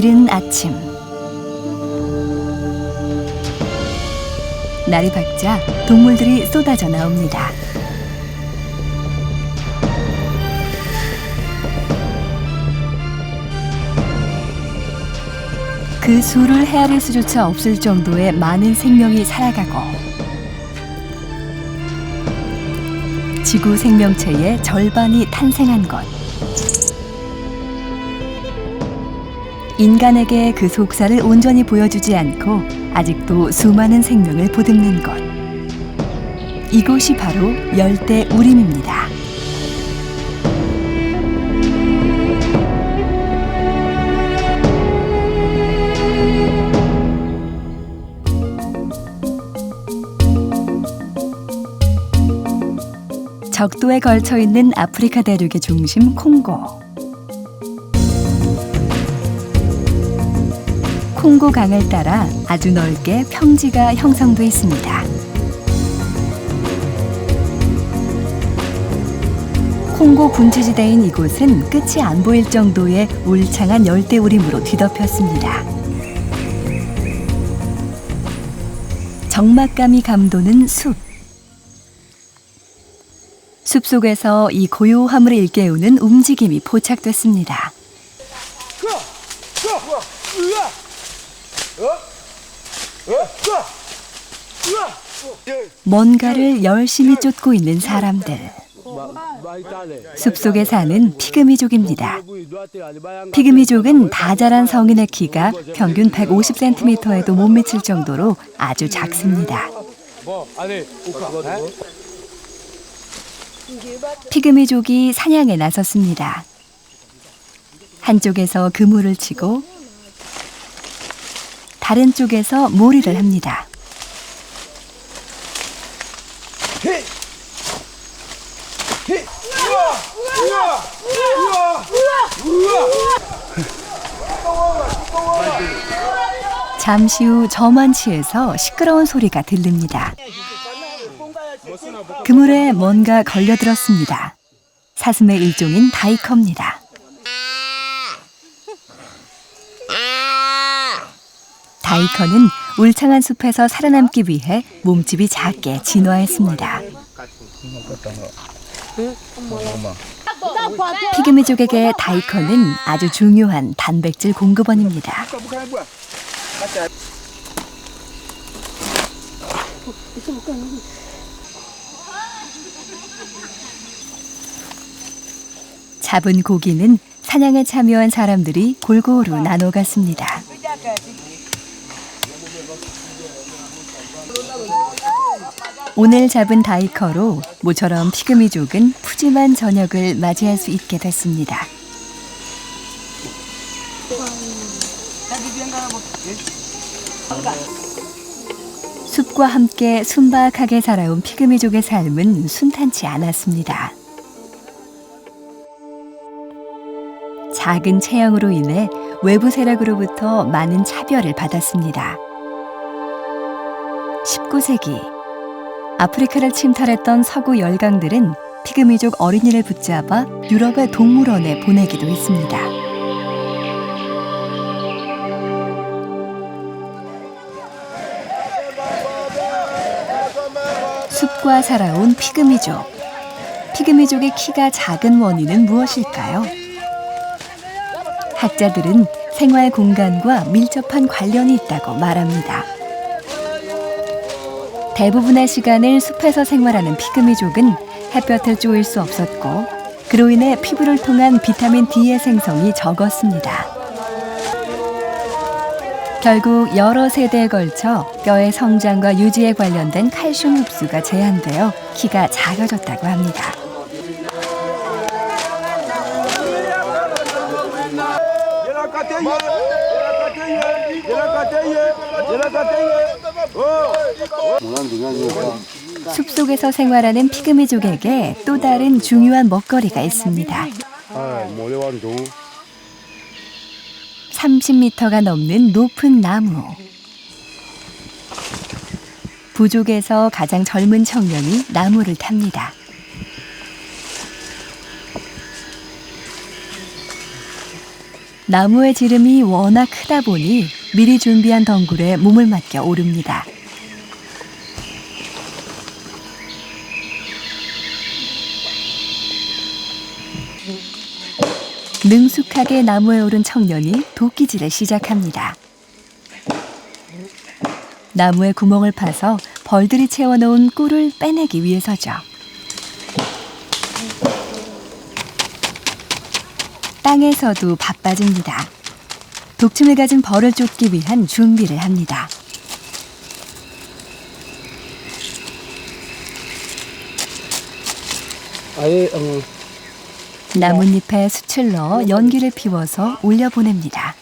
이른 아침, 날이 밝자 동물들이 쏟아져 나옵니다. 그 수를 헤아릴 수조차 없을 정도의 많은 생명이 살아가고 지구 생명체의 절반이 탄생한 것. 인간에게 그 속살을 온전히 보여주지 않고 아직도 수많은 생명을 보듬는 곳. 이곳이 바로 열대 우림입니다. 적도에 걸쳐 있는 아프리카 대륙의 중심 콩고. 콩고 강을 따라 아주 넓게 평지가 형성돼 있습니다. 콩고 분지지대인 이곳은 끝이 안 보일 정도의 울창한 열대우림으로 뒤덮였습니다. 적막감이 감도는 숲. 숲속에서 이 고요함을 일깨우는 움직임이 포착됐습니다. 뭔가를 열심히 쫓고 있는 사람들. 숲속에 사는 피그미족입니다. 피그미족은 다 자란 성인의 키가 평균 150cm에도 못 미칠 정도로 아주 작습니다. 피그미족이 사냥에 나섰습니다. 한쪽에서 그물을 치고 다른 쪽에서 몰이를 합니다. 잠시 후 저만치에서 시끄러운 소리가 들립니다. 그물에 뭔가 걸려들었습니다. 사슴의 일종인 다이커입니다. 다이커는 울창한 숲에서 살아남기 위해 몸집이 작게 진화했습니다. 피그미족에게 다이커는 아주 중요한 단백질 공급원입니다. 잡은 고기는 사냥에 참여한 사람들이 골고루 나눠 갔습니다. 오늘 잡은 다이커로 모처럼 피그미족은 푸짐한 저녁을 맞이할 수 있게 됐습니다. 숲과 함께 순박하게 살아온 피그미족의 삶은 순탄치 않았습니다. 작은 체형으로 인해 외부 세력으로부터 많은 차별을 받았습니다. 19세기 아프리카를 침탈했던 서구 열강들은 피그미족 어린이를 붙잡아 유럽의 동물원에 보내기도 했습니다. 숲과 살아온 피그미족. 피그미족의 키가 작은 원인은 무엇일까요? 학자들은 생활 공간과 밀접한 관련이 있다고 말합니다. 대부분의 시간을 숲에서 생활하는 피그미족은 햇볕을 쬐일 수 없었고 그로 인해 피부를 통한 비타민 D의 생성이 적었습니다. 결국 여러 세대에 걸쳐 뼈의 성장과 유지에 관련된 칼슘 흡수가 제한되어 키가 작아졌다고 합니다. 숲속에서 생활하는 피그미족에게 또 다른 중요한 먹거리가 있습니다. 30m가 넘는 높은 나무. 부족에서 가장 젊은 청년이 나무를 탑니다. 나무의 지름이 워낙 크다 보니 미리 준비한 덩굴에 몸을 맡겨 오릅니다. 능숙하게 나무에 오른 청년이 도끼질을 시작합니다. 나무에 구멍을 파서 벌들이 채워놓은 꿀을 빼내기 위해서죠. 땅에서도 바빠집니다. 독침을 가진 벌을 쫓기 위한 준비를 합니다. 나뭇잎에 숯을 넣어 연기를 피워서 올려보냅니다.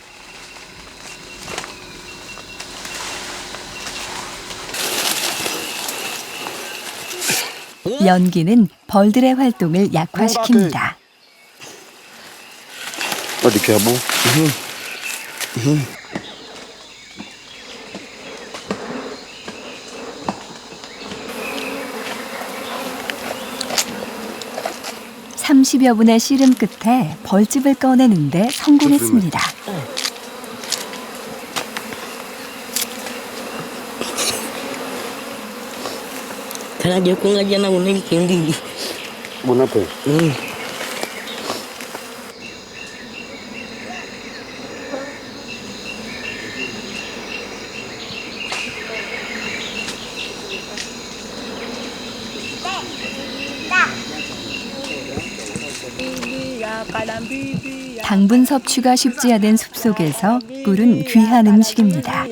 연기는 벌들의 활동을 약화시킵니다. 어디 여보? 30여 분의 씨름 끝에 벌집을 꺼내는데 성공했습니다. Karena dia kung aja na unin kendi. Muna po. 당분 섭취가 쉽지 않은 숲속에서 꿀은 귀한 음식입니다.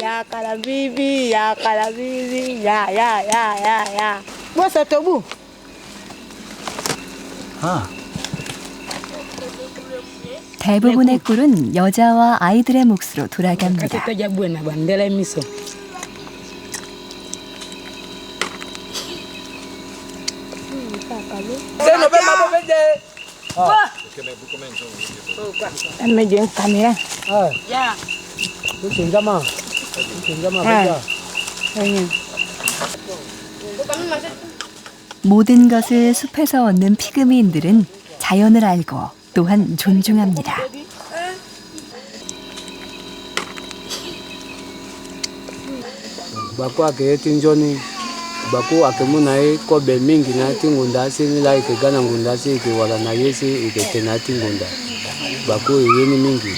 대부분의 꿀은 여자와 아이들의 몫으로 돌아갑니다. 모든 것을 숲에서 얻는 피그미인들은 자연을 알고 또한 존중합니다. Baku akemunai ko be mingi na tingunda sini lai ke gana ngunda si ke wala na yesi ke tena tingunda. Baku yeni mingi.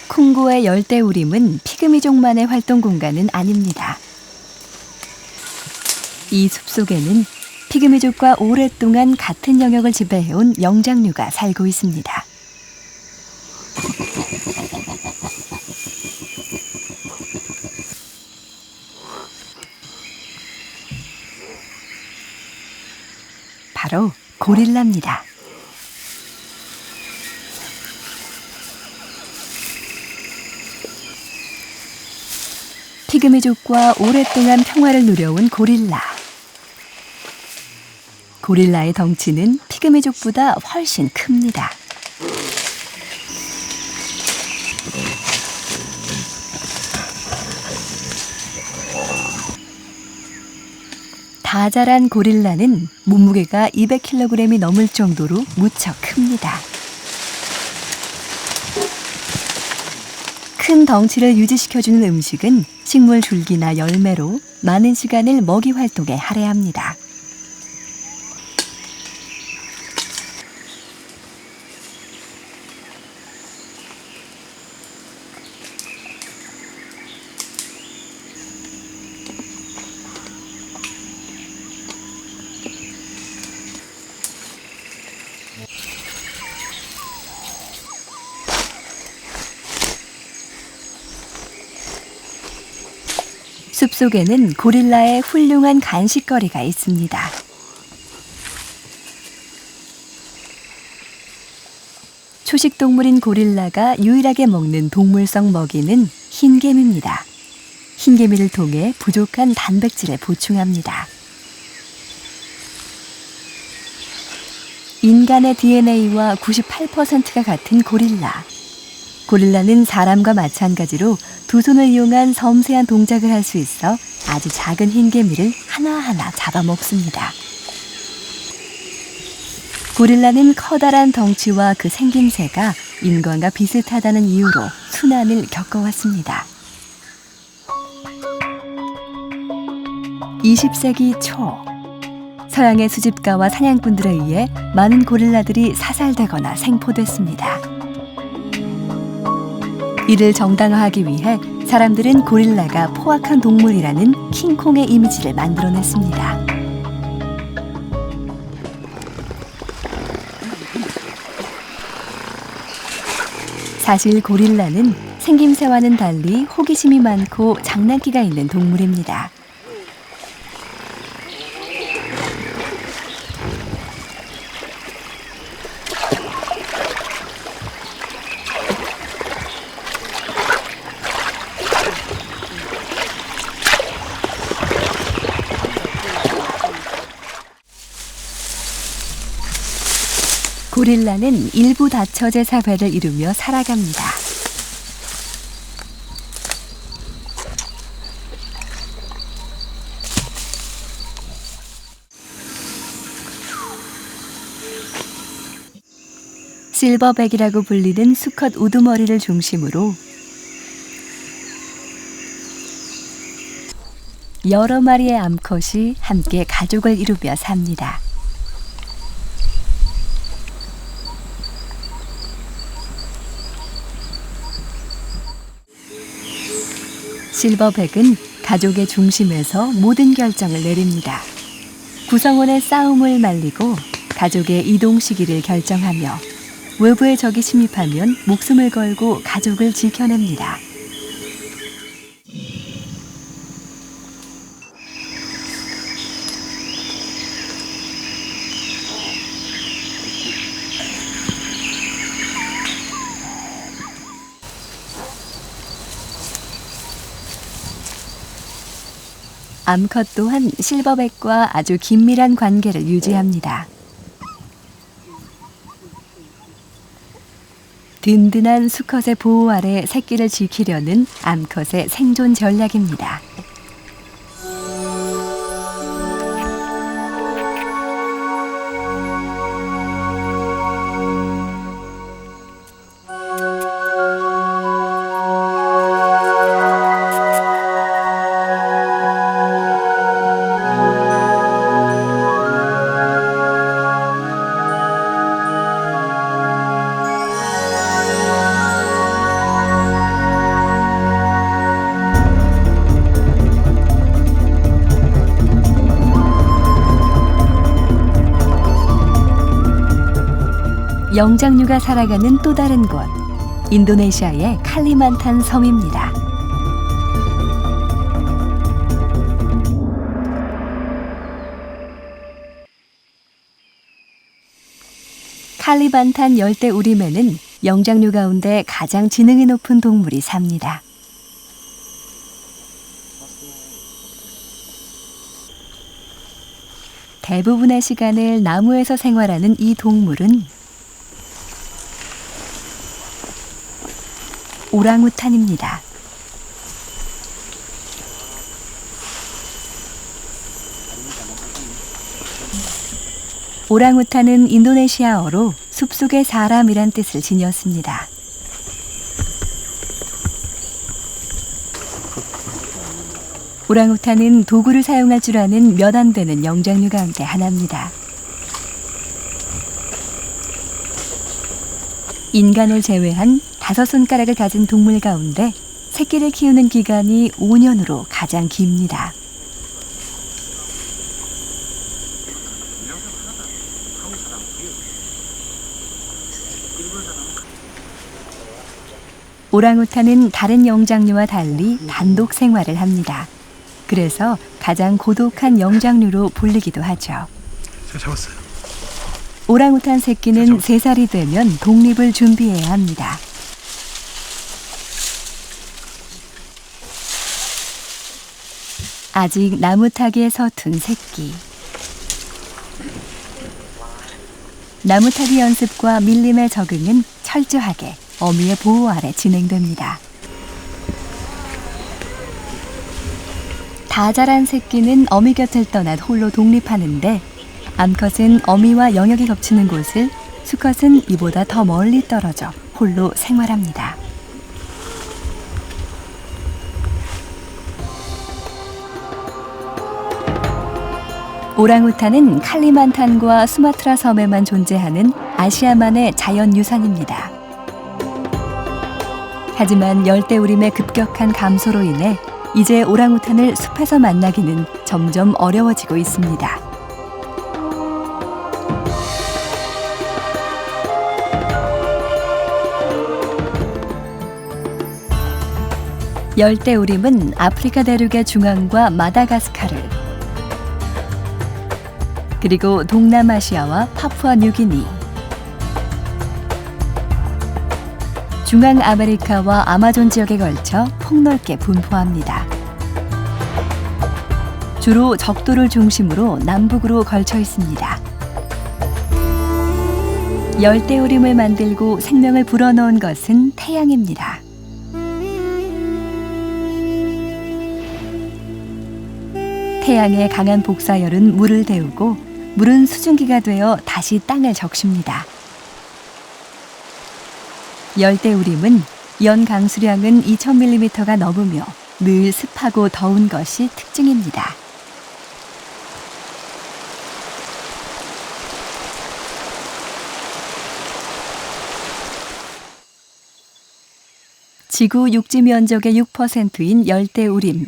콩고의 열대우림은 피그미족만의 활동 공간은 아닙니다. 이 숲속에는 피그미족과 오랫동안 같은 영역을 지배해온 영장류가 살고 있습니다. 바로 고릴라입니다. 피그미족과 오랫동안 평화를 누려온 고릴라. 고릴라의 덩치는 피그미족보다 훨씬 큽니다. 다 자란 고릴라는 몸무게가 200kg이 넘을 정도로 무척 큽니다. 큰 덩치를 유지시켜주는 음식은 식물 줄기나 열매로 많은 시간을 먹이 활동에 할애합니다. 숲속에는 고릴라의 훌륭한 간식거리가 있습니다. 초식동물인 고릴라가 유일하게 먹는 동물성 먹이는 흰개미입니다. 흰개미를 통해 부족한 단백질을 보충합니다. 인간의 DNA와 98%가 같은 고릴라. 고릴라는 사람과 마찬가지로 두 손을 이용한 섬세한 동작을 할 수 있어 아주 작은 흰개미를 하나하나 잡아먹습니다. 고릴라는 커다란 덩치와 그 생김새가 인간과 비슷하다는 이유로 순환을 겪어왔습니다. 20세기 초, 서양의 수집가와 사냥꾼들에 의해 많은 고릴라들이 사살되거나 생포됐습니다. 이를 정당화하기 위해 사람들은 고릴라가 포악한 동물이라는 킹콩의 이미지를 만들어냈습니다. 사실 고릴라는 생김새와는 달리 호기심이 많고 장난기가 있는 동물입니다. 고릴라는 일부 다처제사 배를 이루며 살아갑니다. 실버백이라고 불리는 수컷 우두머리를 중심으로 여러 마리의 암컷이 함께 가족을 이루며 삽니다. 실버백은 가족의 중심에서 모든 결정을 내립니다. 구성원의 싸움을 말리고 가족의 이동 시기를 결정하며 외부의 적이 침입하면 목숨을 걸고 가족을 지켜냅니다. 암컷 또한 실버백과 아주 긴밀한 관계를 유지합니다. 든든한 수컷의 보호 아래 새끼를 지키려는 암컷의 생존 전략입니다. 영장류가 살아가는 또 다른 곳, 인도네시아의 칼리만탄 섬입니다. 칼리만탄 열대 우림에는 영장류 가운데 가장 지능이 높은 동물이 삽니다. 대부분의 시간을 나무에서 생활하는 이 동물은 오랑우탄입니다. 오랑우탄은 인도네시아어로 숲속의 사람이란 뜻을 지녔습니다. 오랑우탄은 도구를 사용할 줄 아는 몇 안 되는 영장류 가운데 하나입니다. 인간을 제외한 5손가락을 가진 동물 가운데 새끼를 키우는 기간이 5년으로 가장 깁니다. 오랑우탄은 다른 영장류와 달리 단독 생활을 합니다. 그래서 가장 고독한 영장류로 불리기도 하죠. 제가 잡았어요. 오랑우탄 새끼는 3살이 되면 독립을 준비해야 합니다. 아직 나무 타기에 서툰 새끼. 나무 타기 연습과 밀림에 적응은 철저하게 어미의 보호 아래 진행됩니다. 다 자란 새끼는 어미 곁을 떠나 홀로 독립하는데 암컷은 어미와 영역이 겹치는 곳을, 수컷은 이보다 더 멀리 떨어져 홀로 생활합니다. 오랑우탄은 칼리만탄과 수마트라 섬에만 존재하는 아시아만의 자연유산입니다. 하지만 열대우림의 급격한 감소로 인해 이제 오랑우탄을 숲에서 만나기는 점점 어려워지고 있습니다. 열대우림은 아프리카 대륙의 중앙과 마다가스카르, 그리고 동남아시아와 파푸아 뉴기니, 중앙아메리카와 아마존 지역에 걸쳐 폭넓게 분포합니다. 주로 적도를 중심으로 남북으로 걸쳐 있습니다. 열대우림을 만들고 생명을 불어넣은 것은 태양입니다. 태양의 강한 복사열은 물을 데우고 물은 수증기가 되어 다시 땅을 적십니다. 열대우림은 연 강수량은 2000mm가 넘으며 늘 습하고 더운 것이 특징입니다. 지구 육지 면적의 6%인 열대우림.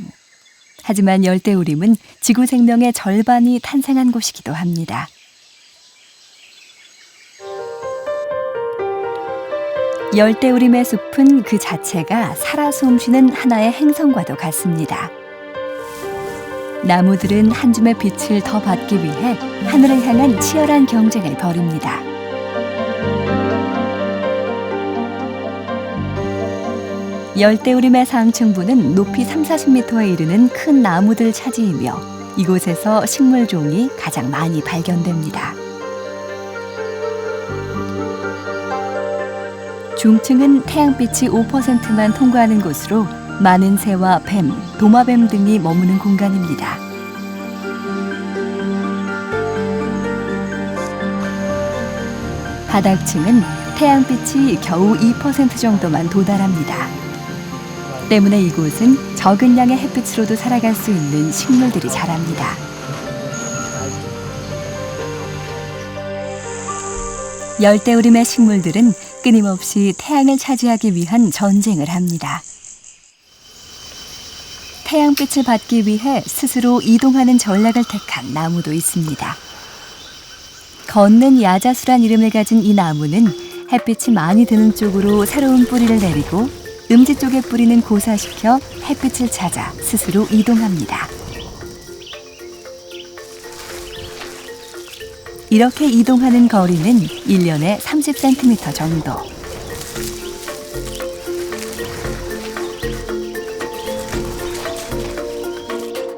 하지만 열대우림은 지구 생명의 절반이 탄생한 곳이기도 합니다. 열대우림의 숲은 그 자체가 살아 숨쉬는 하나의 행성과도 같습니다. 나무들은 한 줌의 빛을 더 받기 위해 하늘을 향한 치열한 경쟁을 벌입니다. 열대우림의 상층부는 높이 30-40m에 이르는 큰 나무들 차지이며 이곳에서 식물종이 가장 많이 발견됩니다. 중층은 태양빛이 5%만 통과하는 곳으로 많은 새와 뱀, 도마뱀 등이 머무는 공간입니다. 바닥층은 태양빛이 겨우 2% 정도만 도달합니다. 때문에 이곳은 적은 양의 햇빛으로도 살아갈 수 있는 식물들이 자랍니다. 열대우림의 식물들은 끊임없이 태양을 차지하기 위한 전쟁을 합니다. 태양빛을 받기 위해 스스로 이동하는 전략을 택한 나무도 있습니다. 걷는 야자수란 이름을 가진 이 나무는 햇빛이 많이 드는 쪽으로 새로운 뿌리를 내리고 음지 쪽에 뿌리는 고사시켜 햇빛을 찾아 스스로 이동합니다. 이렇게 이동하는 거리는 1년에 30cm 정도.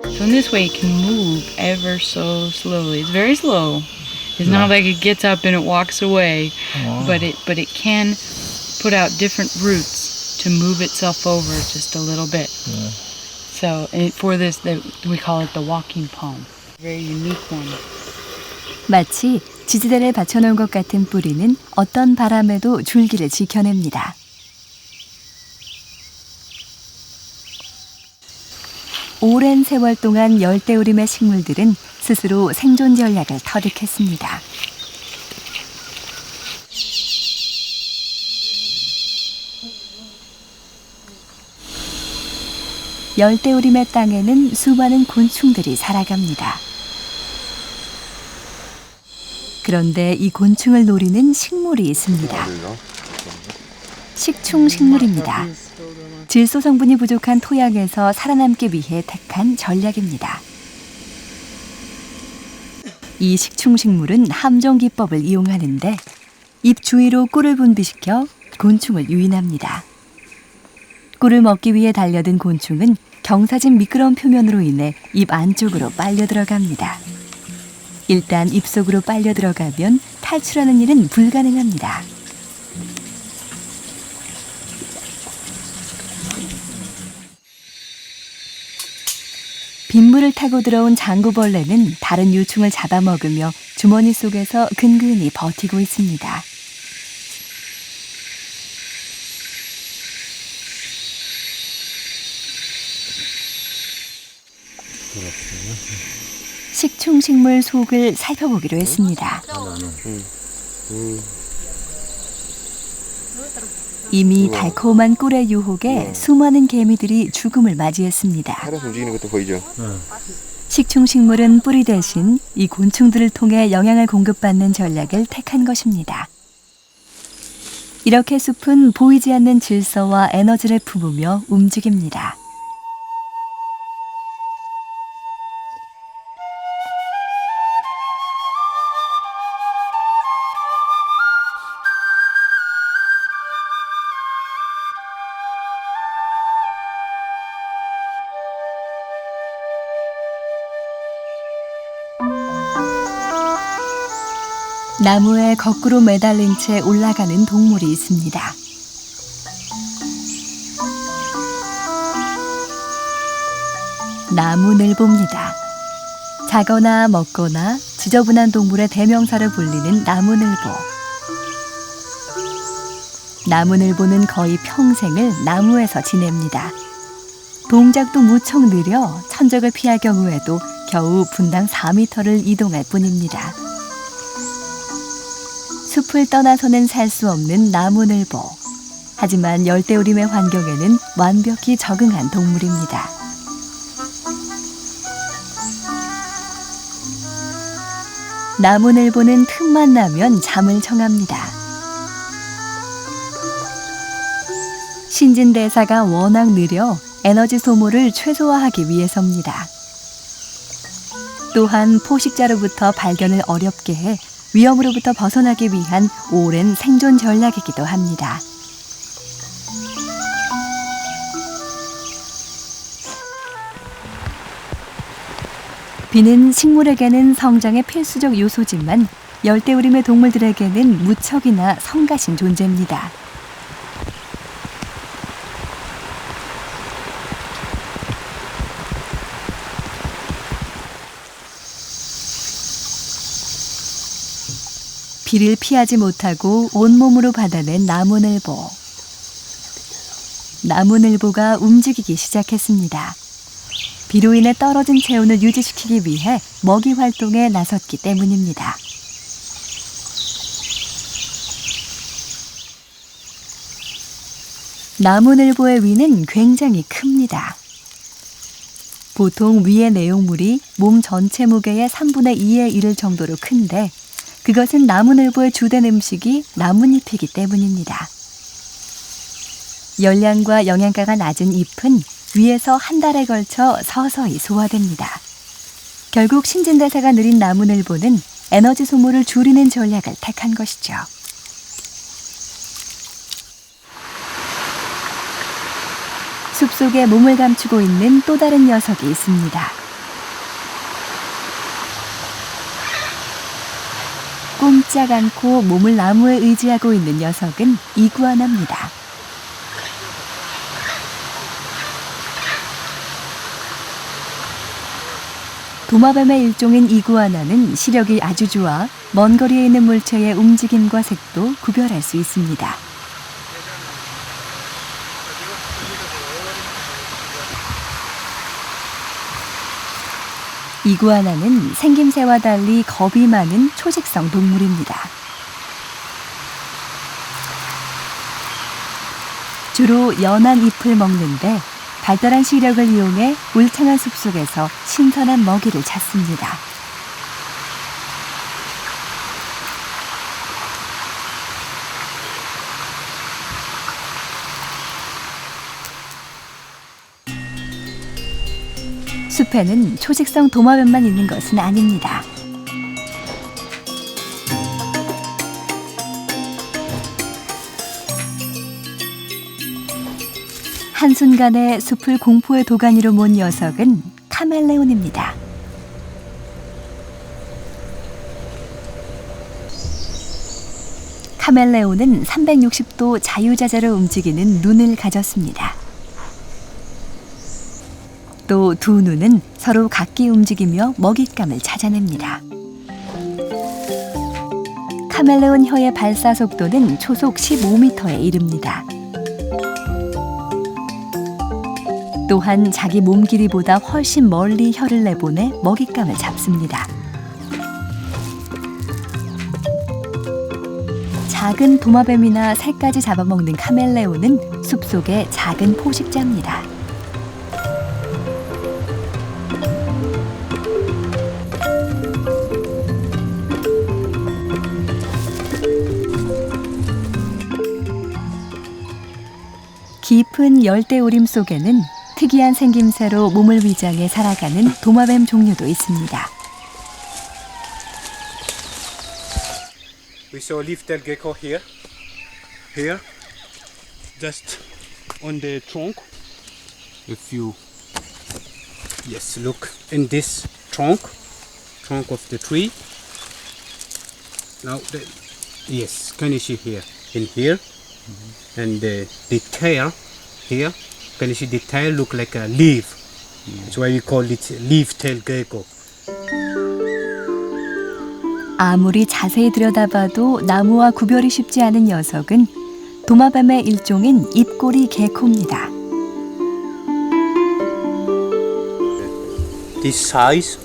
So in this way it can move ever so slowly. It's very slow. It's not like it gets up and it walks away, but it can put out different roots to move itself over just a little bit. So for this, we call it the walking palm. Very unique one. 마치 지지대를 받쳐놓은 것 같은 뿌리는 어떤 바람에도 줄기를 지켜냅니다. 오랜 세월 동안 열대우림의 식물들은 스스로 생존 전략을 터득했습니다. 열대우림의 땅에는 수많은 곤충들이 살아갑니다. 그런데 이 곤충을 노리는 식물이 있습니다. 식충식물입니다. 질소 성분이 부족한 토양에서 살아남기 위해 택한 전략입니다. 이 식충식물은 함정 기법을 이용하는데 잎 주위로 꿀을 분비시켜 곤충을 유인합니다. 꿀을 먹기 위해 달려든 곤충은 경사진 미끄러운 표면으로 인해 잎 안쪽으로 빨려 들어갑니다. 일단 잎 속으로 빨려 들어가면 탈출하는 일은 불가능합니다. 빗물을 타고 들어온 장구벌레는 다른 유충을 잡아먹으며 주머니 속에서 근근히 버티고 있습니다. 식충식물 속을 살펴보기로 했습니다. 이미 달콤한 꿀의 유혹에 수많은 개미들이 죽음을 맞이했습니다. 살아서 움직이는 것도 보이죠? 식충식물은 뿌리 대신 이 곤충들을 통해 영양을 공급받는 전략을 택한 것입니다. 이렇게 숲은 보이지 않는 질서와 에너지를 품으며 움직입니다. 나무에 거꾸로 매달린 채 올라가는 동물이 있습니다. 나무늘보입니다. 자거나 먹거나 지저분한 동물의 대명사로 불리는 나무늘보. 나무늘보는 거의 평생을 나무에서 지냅니다. 동작도 무척 느려 천적을 피할 경우에도 겨우 분당 4m를 이동할 뿐입니다. 숲을 떠나서는 살 수 없는 나무늘보. 하지만 열대우림의 환경에는 완벽히 적응한 동물입니다. 나무늘보는 틈만 나면 잠을 청합니다. 신진대사가 워낙 느려 에너지 소모를 최소화하기 위해서입니다. 또한 포식자로부터 발견을 어렵게 해 위험으로부터 벗어나기 위한 오랜 생존 전략이기도 합니다. 비는 식물에게는 성장의 필수적 요소지만 열대우림의 동물들에게는 무척이나 성가신 존재입니다. 비를 피하지 못하고 온몸으로 받아낸 나무늘보. 나무늘보가 움직이기 시작했습니다. 비로 인해 떨어진 체온을 유지시키기 위해 먹이 활동에 나섰기 때문입니다. 나무늘보의 위는 굉장히 큽니다. 보통 위의 내용물이 몸 전체 무게의 3분의 2에 이를 정도로 큰데 그것은 나무늘보의 주된 음식이 나뭇잎이기 때문입니다. 열량과 영양가가 낮은 잎은 위에서 한 달에 걸쳐 서서히 소화됩니다. 결국 신진대사가 느린 나무늘보는 에너지 소모를 줄이는 전략을 택한 것이죠. 숲속에 몸을 감추고 있는 또 다른 녀석이 있습니다. 꼼짝 않고 몸을 나무에 의지하고 있는 녀석은 이구아나입니다. 도마뱀의 일종인 이구아나는 시력이 아주 좋아 먼 거리에 있는 물체의 움직임과 색도 구별할 수 있습니다. 이구아나는 생김새와 달리 겁이 많은 초식성 동물입니다. 주로 연한 잎을 먹는데 발달한 시력을 이용해 울창한 숲속에서 신선한 먹이를 찾습니다. 숲에는 초식성 도마뱀만 있는 것은 아닙니다. 한순간에 숲을 공포의 도가니로 몬 녀석은 카멜레온입니다. 카멜레온은 360도 자유자재로 움직이는 눈을 가졌습니다. 또 두 눈은 서로 각기 움직이며 먹잇감을 찾아냅니다. 카멜레온 혀의 발사 속도는 초속 15m에 이릅니다. 또한 자기 몸 길이보다 훨씬 멀리 혀를 내보내 먹잇감을 잡습니다. 작은 도마뱀이나 새까지 잡아먹는 카멜레온은 숲속의 작은 포식자입니다. 깊은 열대우림 속에는 특이한 생김새로 몸을 위장해 살아가는 도마뱀 종류도 있습니다. We saw leaf-tailed gecko here, just on the trunk. If you, yes, look in this trunk of the tree. Now, yes, can you see here? In here, and the tail here. Can you see the tail look like a leaf? That's why we call it leaf-tailed gecko. 아무리 자세히 들여다봐도 나무와 구별이 쉽지 않은 녀석은 도마뱀의 일종인 입꼬리 개코입니다. This size,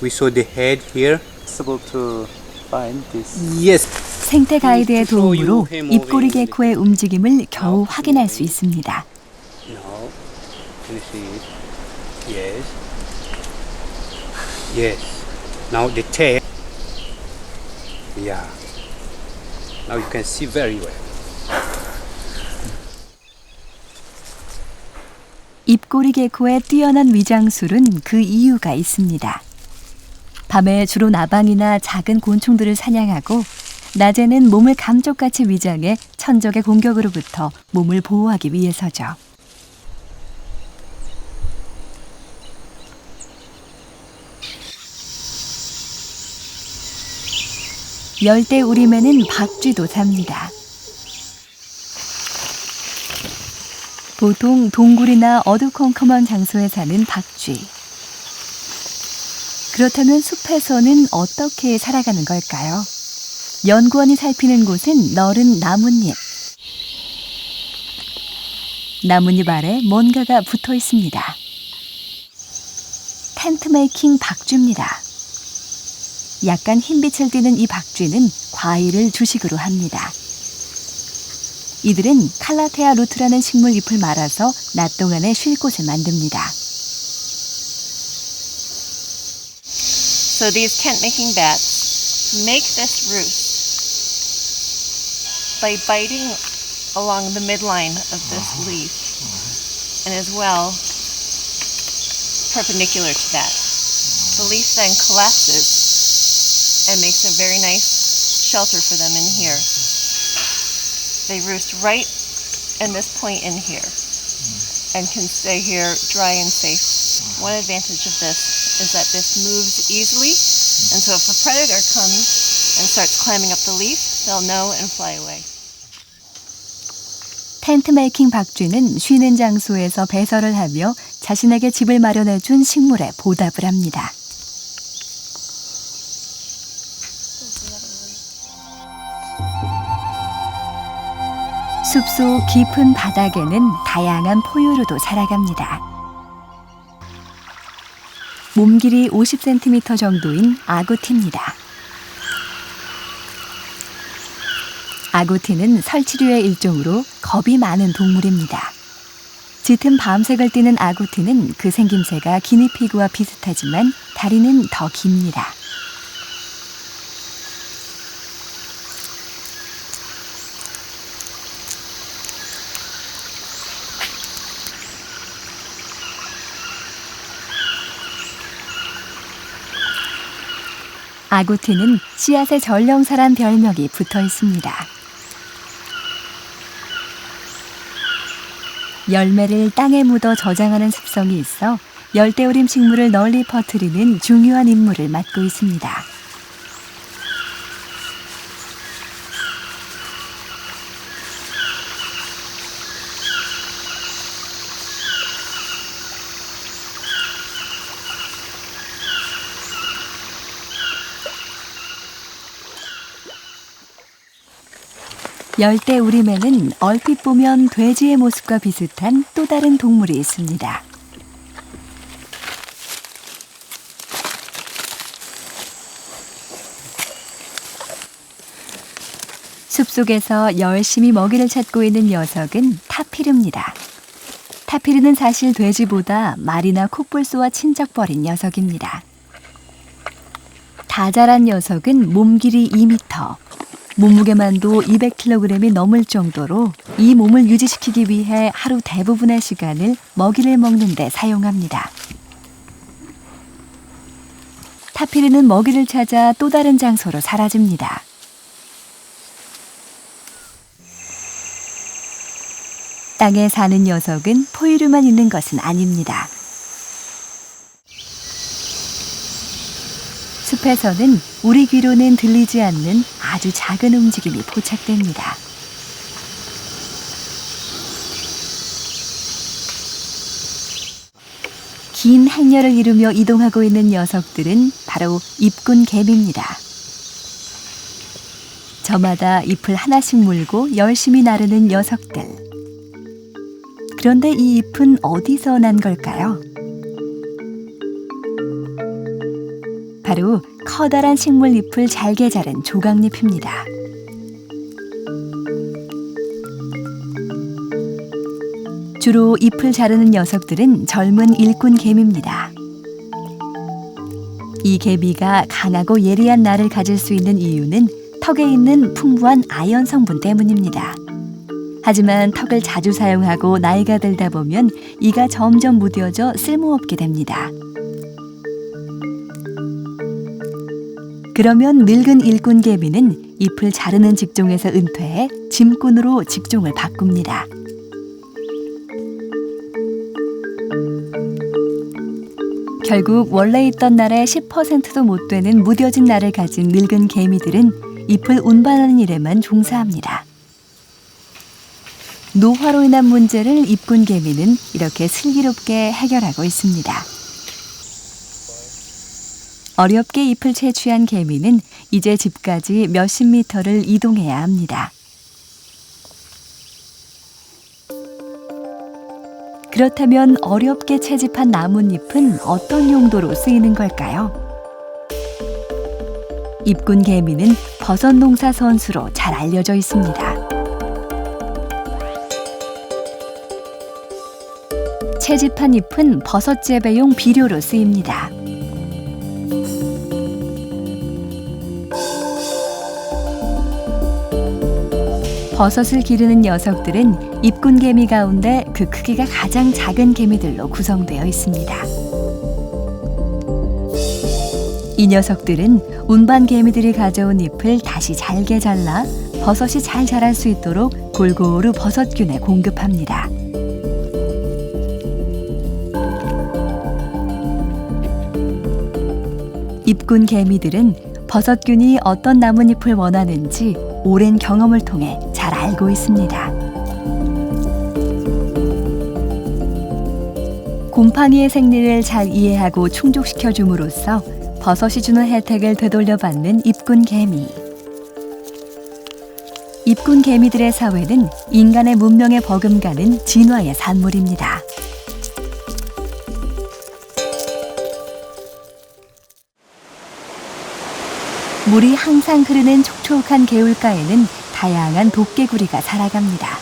we saw the head here. Possible to find this. Yes. 생태 가이드의 도움으로 입꼬리 개코의 움직임을 겨우 확인할 수 있습니다. Now, can you see it? Yes. Yes. Now the tail. Yeah. Now you can see very well. 입꼬리 개코의 뛰어난 위장술은 그 이유가 있습니다. 밤에 주로 나방이나 작은 곤충들을 사냥하고 낮에는 몸을 감쪽같이 위장해 천적의 공격으로부터 몸을 보호하기 위해서죠. 열대우림에는 박쥐도 삽니다. 보통 동굴이나 어두컴컴한 장소에 사는 박쥐. 그렇다면 숲에서는 어떻게 살아가는 걸까요? 연구원이 살피는 곳은 너른 나뭇잎. 나뭇잎 아래 뭔가가 붙어 있습니다. 텐트 메이킹 박쥐입니다. 약간 흰빛을 띠는 이 박쥐는 과일을 주식으로 합니다. 이들은 칼라테아 루트라는 식물 잎을 말아서 낮 동안에 쉴 곳을 만듭니다. So these tent-making bats make this roost by biting along the midline of this leaf and as well perpendicular to that. The leaf then collapses and makes a very nice shelter for them in here. They roost right in this point in here and can stay here dry and safe. One advantage of this is that this moves easily, and so if a predator comes and starts climbing up the leaf, they'll know and fly away. 텐트 메이킹 박쥐는 쉬는 장소에서 배설을 하며 자신에게 집을 마련해 준 식물에 보답을 합니다. 숲속 깊은 바닥에는 다양한 포유류도 살아갑니다. 몸 길이 50cm 정도인 아구티입니다. 아구티는 설치류의 일종으로 겁이 많은 동물입니다. 짙은 밤색을 띠는 아구티는 그 생김새가 기니피그와 비슷하지만 다리는 더 깁니다. 아구티는 씨앗의 전령사란 별명이 붙어 있습니다. 열매를 땅에 묻어 저장하는 습성이 있어 열대우림 식물을 널리 퍼뜨리는 중요한 임무를 맡고 있습니다. 열대 우림에는 얼핏 보면 돼지의 모습과 비슷한 또 다른 동물이 있습니다. 숲속에서 열심히 먹이를 찾고 있는 녀석은 타피르입니다. 타피르는 사실 돼지보다 말이나 콧불소와 친척벌인 녀석입니다. 다 자란 녀석은 몸 길이 2m, 몸무게만도 200kg이 넘을 정도로 이 몸을 유지시키기 위해 하루 대부분의 시간을 먹이를 먹는 데 사용합니다. 타피르는 먹이를 찾아 또 다른 장소로 사라집니다. 땅에 사는 녀석은 포유류만 있는 것은 아닙니다. 숲에서는 우리 귀로는 들리지 않는 아주 작은 움직임이 포착됩니다. 긴 행렬을 이루며 이동하고 있는 녀석들은 바로 잎군개미입니다. 저마다 잎을 하나씩 물고 열심히 나르는 녀석들. 그런데 이 잎은 어디서 난 걸까요? 바로 커다란 식물 잎을 잘게 자른 조각잎입니다. 주로 잎을 자르는 녀석들은 젊은 일꾼개미입니다. 이 개미가 강하고 예리한 날을 가질 수 있는 이유는 턱에 있는 풍부한 아연 성분 때문입니다. 하지만 턱을 자주 사용하고 나이가 들다 보면 이가 점점 무뎌져 쓸모없게 됩니다. 그러면 늙은 일꾼개미는 잎을 자르는 직종에서 은퇴해 짐꾼으로 직종을 바꿉니다. 결국 원래 있던 날의 10%도 못 되는 무뎌진 날을 가진 늙은 개미들은 잎을 운반하는 일에만 종사합니다. 노화로 인한 문제를 잎군개미는 이렇게 슬기롭게 해결하고 있습니다. 어렵게 잎을 채취한 개미는 이제 집까지 몇십 미터를 이동해야 합니다. 그렇다면 어렵게 채집한 나뭇잎은 어떤 용도로 쓰이는 걸까요? 잎군개미는 버섯 농사 선수로 잘 알려져 있습니다. 채집한 잎은 버섯 재배용 비료로 쓰입니다. 버섯을 기르는 녀석들은 잎군개미 가운데 그 크기가 가장 작은 개미들로 구성되어 있습니다. 이 녀석들은 운반 개미들이 가져온 잎을 다시 잘게 잘라 버섯이 잘 자랄 수 있도록 골고루 버섯균에 공급합니다. 잎군 개미들은 버섯균이 어떤 나뭇잎을 원하는지 오랜 경험을 통해 잘 알고 있습니다. 곰팡이의 생리를 잘 이해하고 충족시켜 줌으로써 버섯이 주는 혜택을 되돌려받는 잎군 개미. 잎군 개미들의 사회는 인간의 문명에 버금가는 진화의 산물입니다. 물이 항상 흐르는 촉촉한 개울가에는 다양한 도깨구리가 살아갑니다.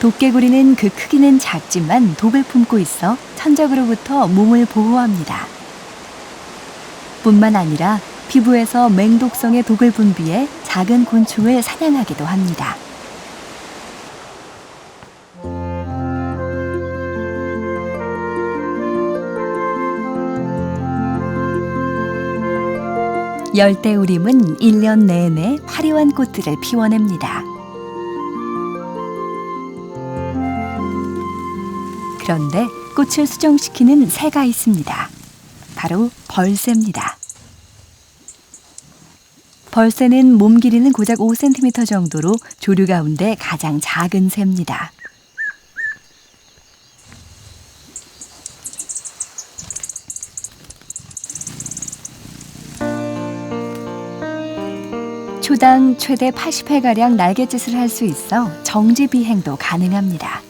도깨구리는 그 크기는 작지만 독을 품고 있어 천적으로부터 몸을 보호합니다. 뿐만 아니라 피부에서 맹독성의 독을 분비해 작은 곤충을 사냥하기도 합니다. 열대우림은 1년 내내 화려한 꽃들을 피워냅니다. 그런데 꽃을 수정시키는 새가 있습니다. 바로 벌새입니다. 벌새는 몸 길이는 고작 5cm 정도로 조류 가운데 가장 작은 새입니다. 하루당 최대 80회가량 날갯짓을 할 수 있어 정지 비행도 가능합니다.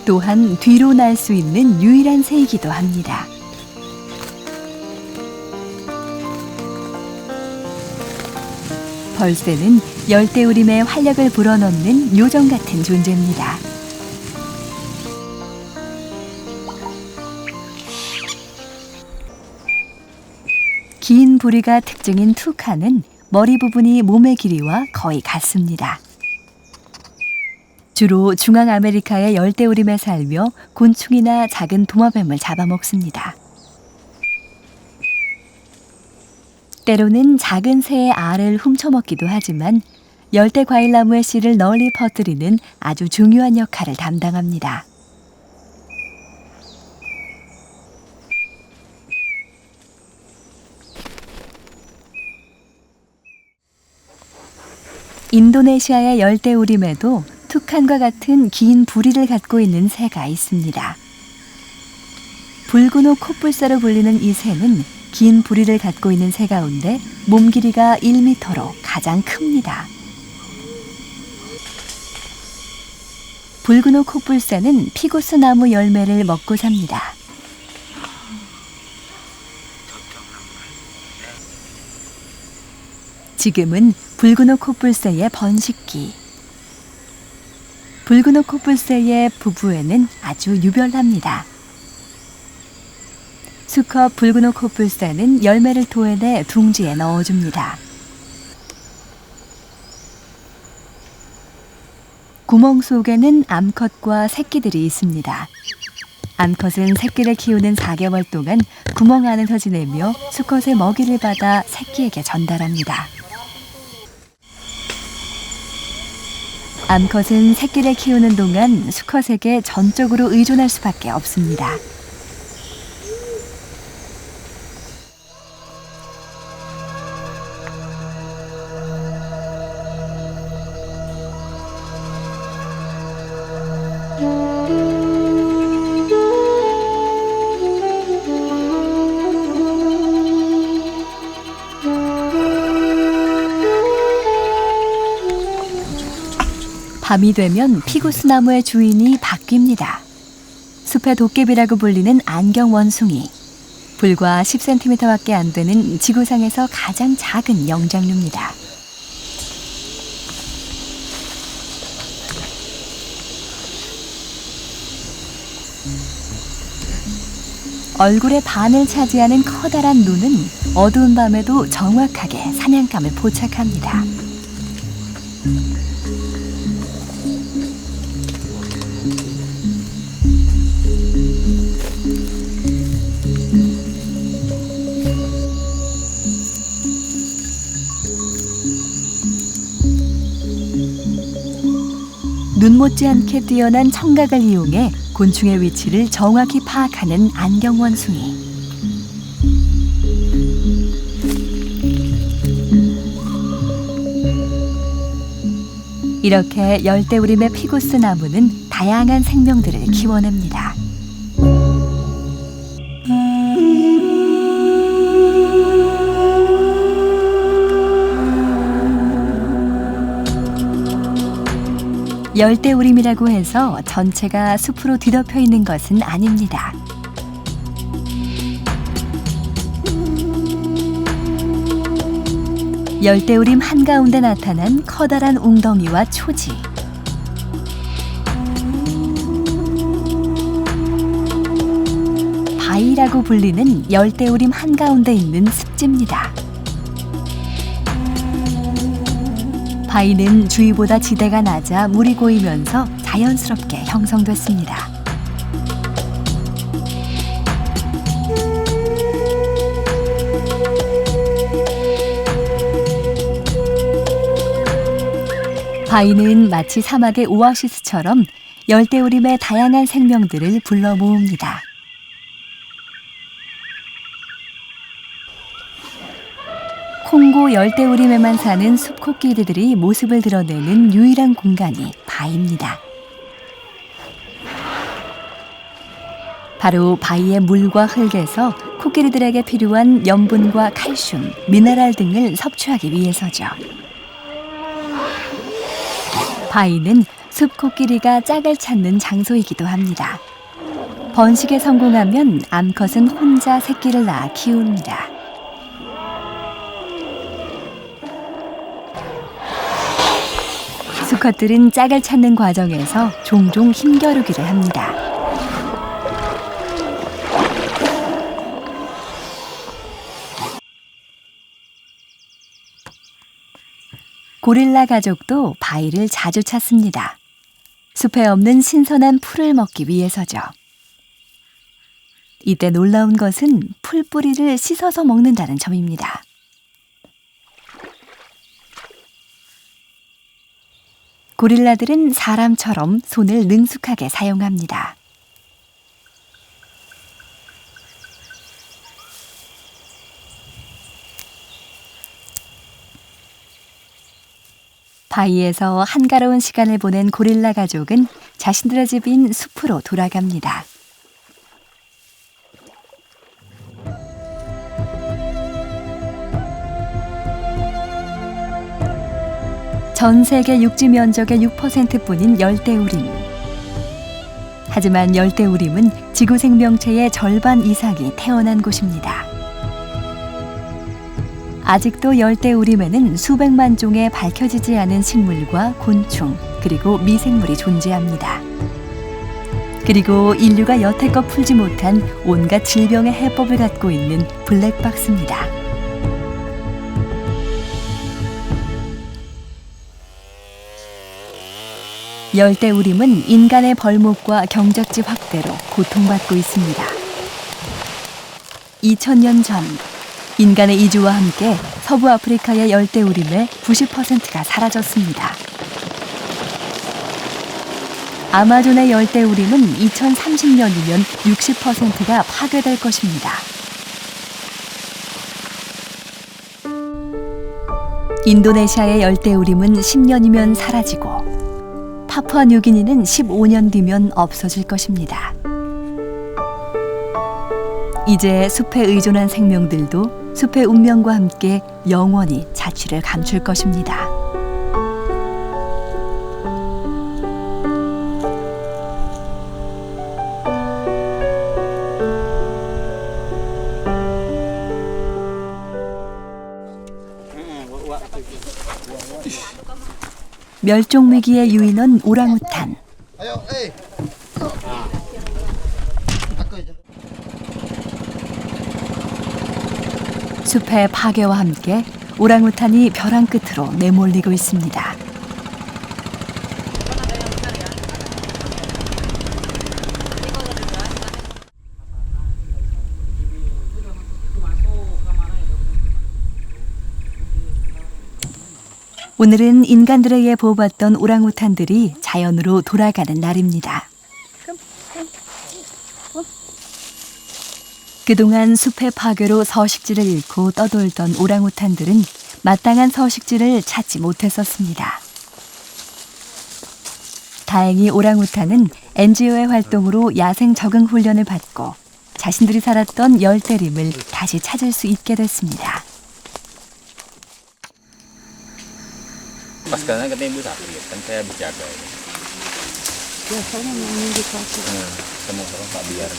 또한 뒤로 날 수 있는 유일한 새이기도 합니다. 벌새는 열대우림에 활력을 불어넣는 요정 같은 존재입니다. 긴 부리가 특징인 투카는 머리 부분이 몸의 길이와 거의 같습니다. 주로 중앙아메리카의 열대우림에 살며 곤충이나 작은 도마뱀을 잡아먹습니다. 때로는 작은 새의 알을 훔쳐먹기도 하지만 열대과일나무의 씨를 널리 퍼뜨리는 아주 중요한 역할을 담당합니다. 인도네시아의 열대우림에도 투칸과 같은 긴 부리를 갖고 있는 새가 있습니다. 붉은 호 코뿔새로 불리는 이 새는 긴 부리를 갖고 있는 새 가운데 몸 길이가 1m로 가장 큽니다. 붉은 호 코뿔새는 피고스 나무 열매를 먹고 삽니다. 지금은 붉은 호 코뿔새의 번식기. 붉은 호 코뿔새의 부부에는 아주 유별납니다. 수컷 붉은 호 코뿔새는 열매를 토해내 둥지에 넣어줍니다. 구멍 속에는 암컷과 새끼들이 있습니다. 암컷은 새끼를 키우는 4개월 동안 구멍 안에서 지내며 수컷의 먹이를 받아 새끼에게 전달합니다. 암컷은 새끼를 키우는 동안 수컷에게 전적으로 의존할 수밖에 없습니다. 밤이 되면 피구스 나무의 주인이 바뀝니다. 숲의 도깨비라고 불리는 안경원숭이. 불과 10cm밖에 안 되는 지구상에서 가장 작은 영장류입니다. 얼굴의 반을 차지하는 커다란 눈은 어두운 밤에도 정확하게 사냥감을 포착합니다. 눈 못지않게 뛰어난 청각을 이용해 곤충의 위치를 정확히 파악하는 안경원숭이. 이렇게 열대우림의 피구스 나무는 다양한 생명들을 키워냅니다. 열대우림이라고 해서 전체가 숲으로 뒤덮여 있는 것은 아닙니다. 열대우림 한가운데 나타난 커다란 웅덩이와 초지. 바위라고 불리는 열대우림 한가운데 있는 습지입니다. 바위는 주위보다 지대가 낮아 물이 고이면서 자연스럽게 형성됐습니다. 바위는 마치 사막의 오아시스처럼 열대우림의 다양한 생명들을 불러 모읍니다. 콩고 열대우림에만 사는 숲코끼리들이 모습을 드러내는 유일한 공간이 바위입니다. 바로 바위의 물과 흙에서 코끼리들에게 필요한 염분과 칼슘, 미네랄 등을 섭취하기 위해서죠. 바위는 숲 코끼리가 짝을 찾는 장소이기도 합니다. 번식에 성공하면 암컷은 혼자 새끼를 낳아 키웁니다. 수컷들은 짝을 찾는 과정에서 종종 힘겨루기를 합니다. 고릴라 가족도 바위를 자주 찾습니다. 숲에 없는 신선한 풀을 먹기 위해서죠. 이때 놀라운 것은 풀뿌리를 씻어서 먹는다는 점입니다. 고릴라들은 사람처럼 손을 능숙하게 사용합니다. 바위에서 한가로운 시간을 보낸 고릴라 가족은 자신들의 집인 숲으로 돌아갑니다. 전 세계 육지 면적의 6%뿐인 열대우림. 하지만 열대우림은 지구 생명체의 절반 이상이 태어난 곳입니다. 아직도 열대우림에는 수백만 종의 밝혀지지 않은 식물과 곤충, 그리고 미생물이 존재합니다. 그리고 인류가 여태껏 풀지 못한 온갖 질병의 해법을 갖고 있는 블랙박스입니다. 열대우림은 인간의 벌목과 경작지 확대로 고통받고 있습니다. 2000년 전 인간의 이주와 함께 서부 아프리카의 열대우림의 90%가 사라졌습니다. 아마존의 열대우림은 2030년이면 60%가 파괴될 것입니다. 인도네시아의 열대우림은 10년이면 사라지고 파푸아뉴기니는 15년 뒤면 없어질 것입니다. 이제 숲에 의존한 생명들도 숲의 운명과 함께 영원히 자취를 감출 것입니다. 멸종위기의 유인원 오랑우탄. 숲의 파괴와 함께 오랑우탄이 벼랑 끝으로 내몰리고 있습니다. 오늘은 인간들에 의해 보호받던 오랑우탄들이 자연으로 돌아가는 날입니다. 그동안 숲의 파괴로 서식지를 잃고 떠돌던 오랑우탄들은 마땅한 서식지를 찾지 못했었습니다. 다행히 오랑우탄은 NGO의 활동으로 야생 적응 훈련을 받고 자신들이 살았던 열대림을 다시 찾을 수 있게 됐습니다. Pas sekarang katanya ibu sakit, kan saya berjaga ini. Semua orang tak biar.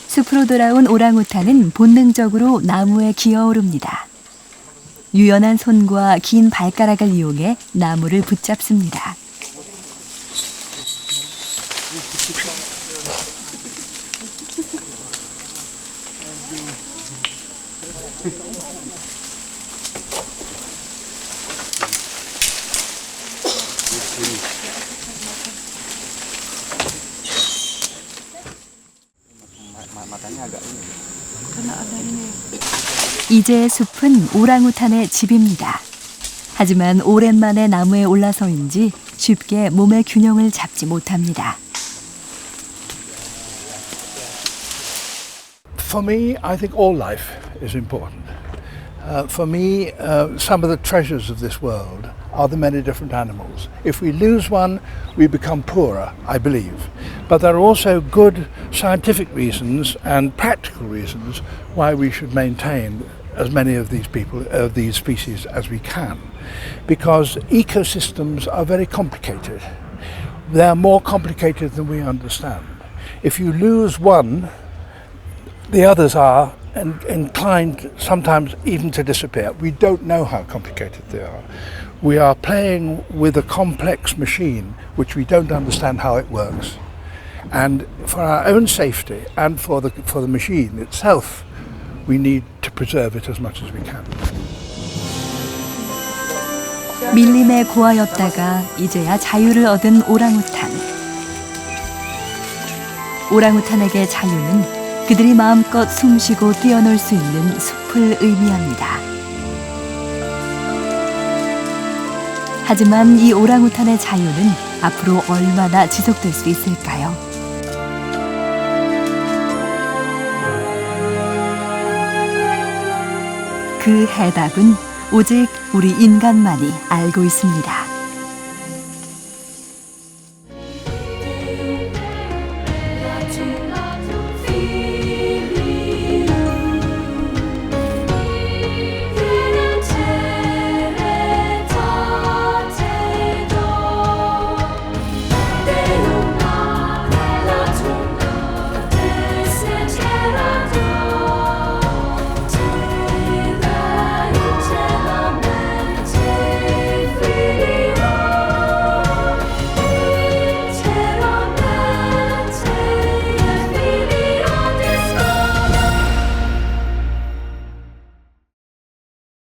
숲으로 돌아온 오랑우탄은 본능적으로 나무에 기어오릅니다. 유연한 손과 긴 발가락을 이용해 나무를 붙잡습니다. 이제 숲은 오랑우탄의 집입니다. 하지만 오랜만에 나무에 올라서인지 쉽게 몸의 균형을 잡지 못합니다. For me, I think all life is important. For me, some of the treasures of this world are the many different animals. If we lose one, we become poorer, I believe. But there are also good scientific reasons and practical reasons why we should maintain as many of these species as we can, because ecosystems are very complicated. They are more complicated than we understand. If you lose one, the others are inclined sometimes even to disappear. We don't know how complicated they are. We are playing with a complex machine which we don't understand how it works. And for our own safety and for the machine itself, we need to preserve it as much as we can. 밀림에 고아였다가 이제야 자유를 얻은 오랑우탄. 오랑우탄에게 자유는 그들이 마음껏 숨쉬고 뛰어놀 수 있는 숲을 의미합니다. 하지만 이 오랑우탄의 자유는 앞으로 얼마나 지속될 수 있을까요? 그 해답은 오직 우리 인간만이 알고 있습니다.